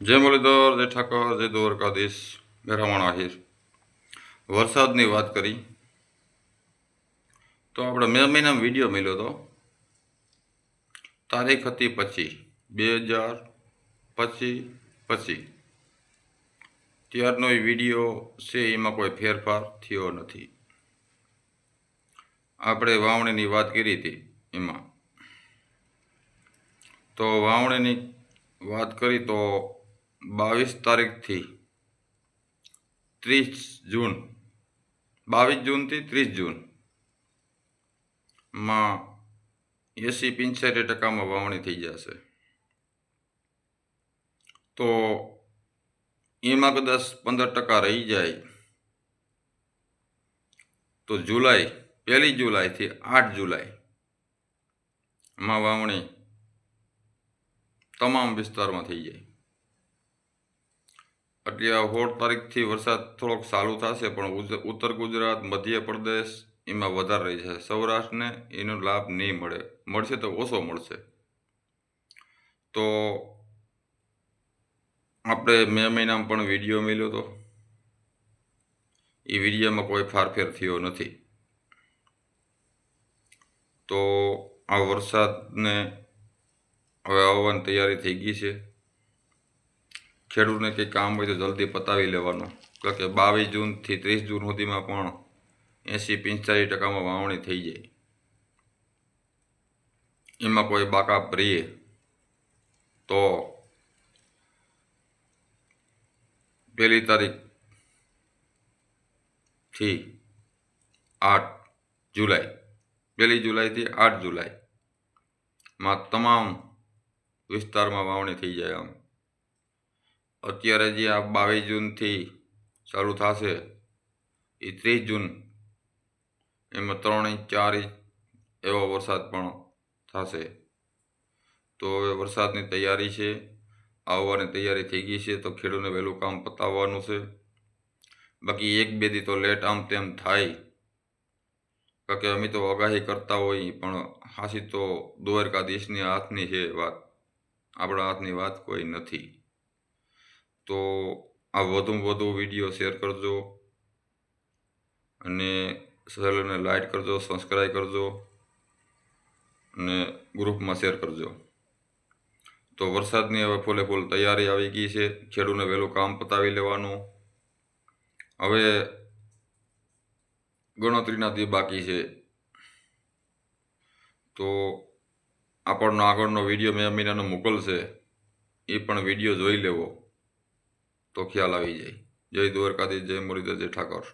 જય મુરલીધર, જય ઠાકર, જય દ્વારકાધીશ, મેરામણ આહિર. વરસાદની વાત કરી તો આપણે મે મહિનામાં વિડીયો મળ્યો હતો. તારીખ હતી 25/2025. ત્યારનો એ વિડીયો છે, એમાં કોઈ ફેરફાર થયો નથી. આપણે વાવણીની વાત કરી હતી એમાં. તો વાવણીની વાત કરી તો 22 તારીખથી 30 જૂન, 22 જૂનથી 30 જૂન માં 80-85% વાવણી થઈ જશે. તો એમાં કદાચ 15% રહી જાય તો જુલાઈ 1 જુલાઈથી 8 જુલાઈમાં વાવણી તમામ વિસ્તારમાં થઈ જાય. એટલે 16 તારીખથી વરસાદ થોડોક ચાલુ થશે, પણ ઉત્તર ગુજરાત, મધ્યપ્રદેશ એમાં વધારે રહી છે. સૌરાષ્ટ્રને એનો લાભ નહીં મળે, મળશે તો ઓછો મળશે. તો આપણે મે મહિનામાં પણ વિડીયો મળ્યો હતો. એ વિડીયોમાં કોઈ ફારફેર થયો નથી. તો આ વરસાદને હવે આવવાની તૈયારી થઈ ગઈ છે. ખેડૂતને કંઈ કામ હોય તો જલ્દી પતાવી લેવાનું, કારણ કે 22 જૂનથી 30 જૂન સુધીમાં પણ 80-85% વાવણી થઈ જાય. એમાં કોઈ બાકા ભરીએ તો 1 તારીખથી 8 જુલાઈ, 1 જુલાઈથી 8 જુલાઈમાં તમામ વિસ્તારમાં વાવણી થઈ જાય. આમ અત્યારે જે આ 22 જૂનથી ચાલુ થશે એ 30 જૂન, એમાં 3 ઇંચ 4 ઇંચ એવો વરસાદ પણ થશે. તો હવે વરસાદની તૈયારી છે, આવવાની તૈયારી થઈ ગઈ છે. તો ખેડૂતને વહેલું કામ પતાવવાનું છે. બાકી 1-2 દી તો લેટ આમ તેમ થાય, કારણ કે અમે તો આગાહી કરતા હોય, પણ હાસી તો દ્વારકાધીશની હાથની છે વાત, આપણા હાથની વાત કોઈ નથી. તો આ વધુમાં વધુ વિડીયો શેર કરજો અને ચેનલને લાઈક કરજો, સબસ્ક્રાઈબ કરજો અને ગ્રુપમાં શેર કરજો. તો વરસાદની હવે ફૂલે ફૂલ તૈયારી આવી ગઈ છે. ખેડૂતને વહેલું કામ પતાવી લેવાનું. હવે ગણતરીના દી બાકી છે. તો આપણનો આગળનો વિડીયો મે મહિનાનો મોકલશે, એ પણ વિડીયો જોઈ લેવો તો ખ્યાલ આવી જાય. જય દ્વારકાધીશ, જય મુરલીધર, જય ઠાકર.